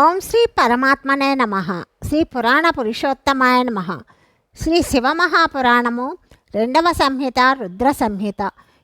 ఓం శ్రీ పరమాత్మనే నమః. శ్రీ పురాణ పురుషోత్తమాయ నమః. శ్రీ శివమహాపురాణము 2వ సంహిత రుద్ర సంహిత.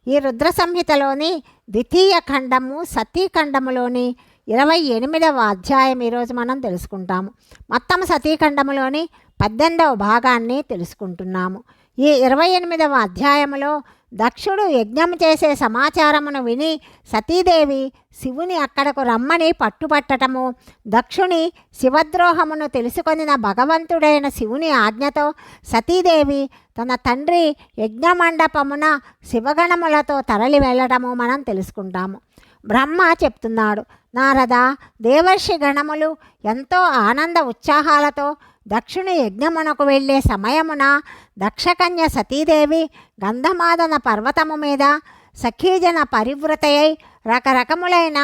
ఈ రుద్ర సంహితలోని ద్వితీయ ఖండము సతీఖండములోని 28వ అధ్యాయం ఈరోజు మనం తెలుసుకుంటాము. మొత్తం సతీఖండములోని 18వ భాగాన్ని తెలుసుకుంటున్నాము. ఈ 28వ అధ్యాయములో దక్షుడు యజ్ఞం చేసే సమాచారమును విని సతీదేవి శివుని అక్కడకు రమ్మని పట్టుపట్టటము, దక్షుని శివద్రోహమును తెలుసుకొనిన భగవంతుడైన శివుని ఆజ్ఞతో సతీదేవి తన తండ్రి యజ్ఞమండపమున శివగణములతో తరలి వెళ్ళటము మనం తెలుసుకుంటాము. బ్రహ్మ చెప్తున్నాడు, నారద, దేవర్షి గణములు ఎంతో ఆనంద ఉత్సాహాలతో దక్షుని యజ్ఞమునకు వెళ్ళే సమయమున దక్షకన్య సతీదేవి గంధమాదన పర్వతము మీద సఖీజన పరివృతయై రకరకములైన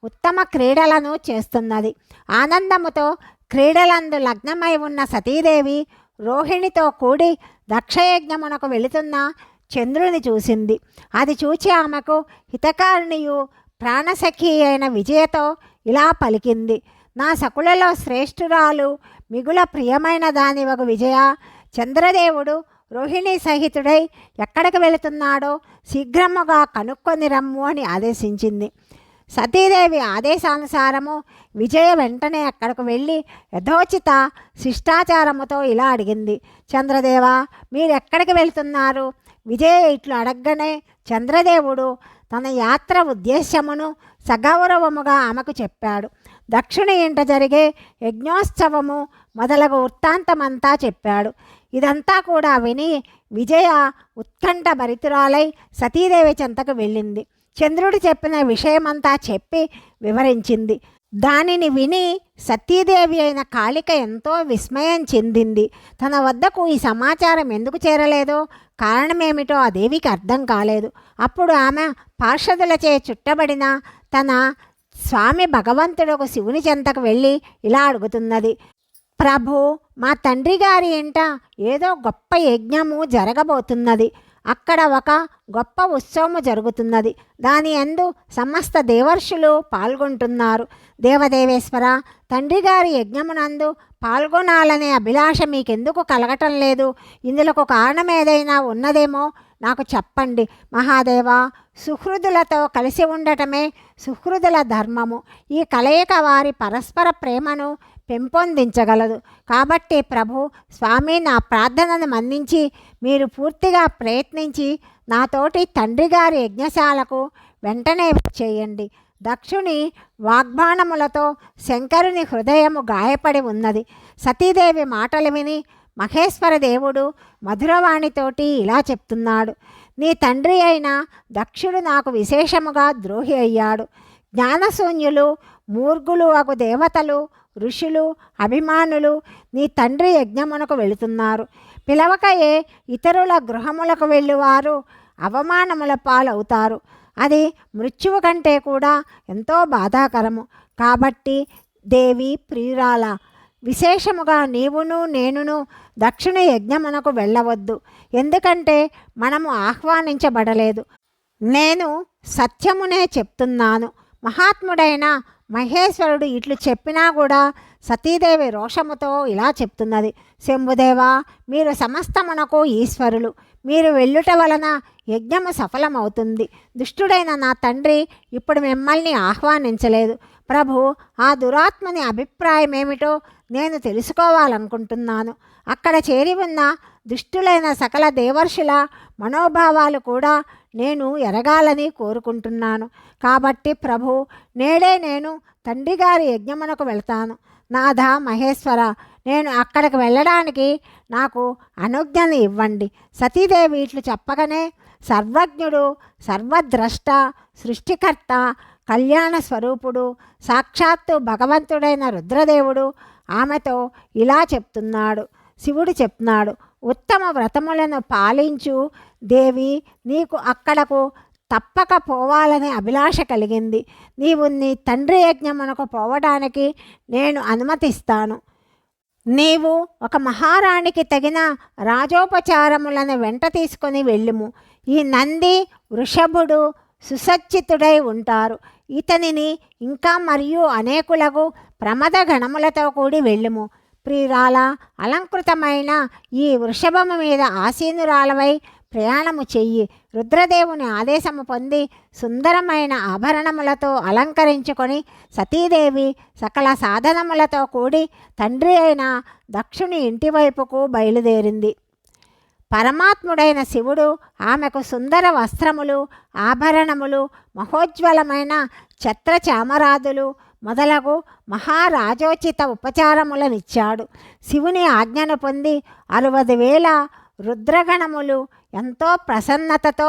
ఉత్తమ క్రీడలను చేస్తున్నది. ఆనందముతో క్రీడలందు లగ్నమై ఉన్న సతీదేవి రోహిణితో కూడి దక్షయజ్ఞమునకు వెళుతున్న చంద్రుని చూసింది. అది చూచి ఆమెకు హితకారిణియు ప్రాణసఖి అయిన విజయతో ఇలా పలికింది, నా సకులలో శ్రేష్ఠురాలు మిగుల ప్రియమైన దానివగు విజయ, చంద్రదేవుడు రోహిణి సహితుడై ఎక్కడికి వెళుతున్నాడో శీఘ్రముగా కనుక్కొని రమ్ము అని ఆదేశించింది. సతీదేవి ఆదేశానుసారము విజయ వెంటనే అక్కడకు వెళ్ళి యథోచిత శిష్టాచారముతో ఇలా అడిగింది, చంద్రదేవ, మీరెక్కడికి వెళుతున్నారు? విజయ ఇట్లు అడగగానే చంద్రదేవుడు తన యాత్ర ఉద్దేశ్యమును సగౌరవముగా ఆమెకు చెప్పాడు. దక్షిణి ఇంట జరిగే యజ్ఞోత్సవము మొదలగు వృత్తాంతమంతా చెప్పాడు. ఇదంతా కూడా విని విజయ ఉత్కంఠ భరితురాలై సతీదేవి చెంతకు వెళ్ళింది. చంద్రుడు చెప్పిన విషయమంతా చెప్పి వివరించింది. దానిని విని సతీదేవి అయిన కాళిక ఎంతో విస్మయం చెందింది. తన వద్దకు ఈ సమాచారం ఎందుకు చేరలేదో, కారణమేమిటో ఆ దేవికి అర్థం కాలేదు. అప్పుడు ఆమె పార్షదులచే చుట్టబడిన తన స్వామి భగవంతుడు శివుని చెంతకు వెళ్ళి ఇలా అడుగుతున్నది, ప్రభు, మా తండ్రి గారి ఇంట ఏదో గొప్ప యజ్ఞము జరగబోతున్నది. అక్కడ ఒక గొప్ప ఉత్సవము జరుగుతున్నది. దాని యందు సమస్త దేవర్షులు పాల్గొంటున్నారు. దేవదేవేశ్వర, తండ్రి గారి యజ్ఞమునందు పాల్గొనాలనే అభిలాష మీకెందుకు కలగటం లేదు? ఇందులో కారణం ఏదైనా ఉన్నదేమో నాకు చెప్పండి. మహాదేవ, సుహృదులతో కలిసి ఉండటమే సుహృదుల ధర్మము. ఈ కలయిక వారి పరస్పర ప్రేమను పెంపొందించగలదు. కాబట్టి ప్రభు, స్వామి, నా ప్రార్థనను మన్నించి మీరు పూర్తిగా ప్రయత్నించి నాతోటి తండ్రి గారి యజ్ఞశాలకు వెంటనే చేయండి. దక్షుని వాగ్బాణములతో శంకరుని హృదయము గాయపడి ఉన్నది. సతీదేవి మాటలు విని మహేశ్వర దేవుడు మధురవాణితోటి ఇలా చెప్తున్నాడు, నీ తండ్రి అయిన దక్షుడు నాకు విశేషముగా ద్రోహి అయ్యాడు. జ్ఞానశూన్యులు, మూర్ఖులు అగు దేవతలు, ఋషులు, అభిమానులు నీ తండ్రి యజ్ఞమునకు వెళుతున్నారు. పిలవకయే ఇతరుల గృహములకు వెళ్ళువారు అవమానముల పాలవుతారు. అది మృత్యువు కంటే కూడా ఎంతో బాధాకరము. కాబట్టి దేవి ప్రియురాల, విశేషముగా నీవును నేనును దక్షిణ యజ్ఞమునకు వెళ్ళవద్దు. ఎందుకంటే మనము ఆహ్వానించబడలేదు. నేను సత్యమునే చెప్తున్నాను. మహాత్ముడైన మహేశ్వరుడు ఇట్లు చెప్పినా కూడా సతీదేవి రోషముతో ఇలా చెప్తున్నది, శంభుదేవా, మీరు సమస్తమునకు ఈశ్వరులు. మీరు వెళ్ళుట వలన యజ్ఞము సఫలమవుతుంది. దుష్టుడైన నా తండ్రి ఇప్పుడు మిమ్మల్ని ఆహ్వానించలేదు. ప్రభు, ఆ దురాత్మని అభిప్రాయం ఏమిటో నేను తెలుసుకోవాలనుకుంటున్నాను. అక్కడ చేరి ఉన్న దుష్టులైన సకల దేవర్షుల మనోభావాలు కూడా నేను ఎరగాలని కోరుకుంటున్నాను. కాబట్టి ప్రభు, నేడే నేను తండ్రి గారి యజ్ఞమునకు వెళ్తాను. నాథ మహేశ్వర, నేను అక్కడికి వెళ్ళడానికి నాకు అనుజ్ఞను ఇవ్వండి. సతీదేవి ఇట్లు చెప్పగానే సర్వజ్ఞుడు, సర్వద్రష్ట, సృష్టికర్త, కళ్యాణ స్వరూపుడు, సాక్షాత్తు భగవంతుడైన రుద్రదేవుడు ఆమెతో ఇలా చెప్తున్నాడు. శివుడు చెప్తున్నాడు, ఉత్తమ వ్రతములను పాలించు దేవి, నీకు అక్కడకు తప్పక పోవాలనే అభిలాష కలిగింది. నీవు నీ తండ్రి యజ్ఞమునకు పోవడానికి నేను అనుమతిస్తాను. నీవు ఒక మహారాణికి తగిన రాజోపచారములను వెంట తీసుకొని వెళ్ళుము. ఈ నంది, వృషభుడు సుసజ్జితుడై ఉంటారు. ఇతనిని ఇంకా మరియు అనేకులకు ప్రమద గణములతో కూడి వెళ్ళుము. ప్రియురాల, అలంకృతమైన ఈ వృషభము మీద ఆసీనురాలవై ప్రయాణము చెయ్యి. రుద్రదేవుని ఆదేశము పొంది సుందరమైన ఆభరణములతో అలంకరించుకొని సతీదేవి సకల సాధనములతో కూడి తండ్రి అయిన దక్షుని ఇంటివైపుకు బయలుదేరింది. పరమాత్ముడైన శివుడు ఆమెకు సుందర వస్త్రములు, ఆభరణములు, మహోజ్వలమైన ఛత్ర చామరాదులు మొదలగు మహారాజోచిత ఉపచారములనిచ్చాడు. శివుని ఆజ్ఞను పొంది 60,000 రుద్రగణములు ఎంతో ప్రసన్నతతో,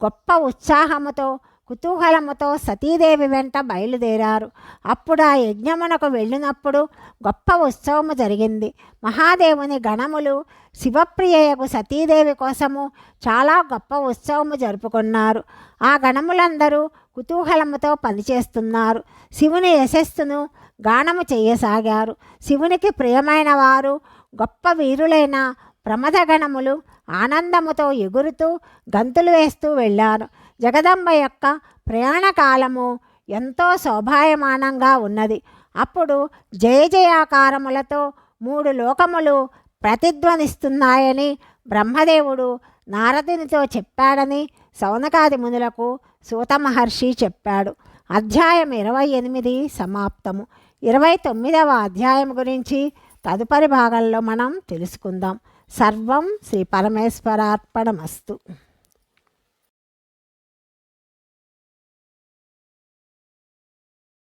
గొప్ప ఉత్సాహముతో, కుతూహలముతో సతీదేవి వెంట బయలుదేరారు. అప్పుడు ఆ యజ్ఞమునకు వెళ్ళినప్పుడు గొప్ప ఉత్సవము జరిగింది. మహాదేవుని గణములు శివప్రియయకు సతీదేవి కోసము చాలా గొప్ప ఉత్సవము జరుపుకున్నారు. ఆ గణములందరూ కుతూహలముతో పనిచేస్తున్నారు. శివుని యశస్సును గానము చేయసాగారు. శివునికి ప్రియమైన వారు, గొప్ప వీరులైన ప్రమదగణములు ఆనందముతో ఎగురుతూ గంతులు వేస్తూ వెళ్ళారు. జగదంబ యొక్క ప్రయాణ కాలము ఎంతో శోభాయమానంగా ఉన్నది. అప్పుడు జయ జయాకారములతో 3 లోకములు ప్రతిధ్వనిస్తున్నాయని బ్రహ్మదేవుడు నారదునితో చెప్పాడని సౌనకాది మునులకు సూత మహర్షి చెప్పాడు. అధ్యాయం 28 సమాప్తము. 29వ అధ్యాయం గురించి తదుపరి భాగంలో మనం తెలుసుకుందాం. సర్వం శ్రీ పరమేశ్వరార్పణమస్తు.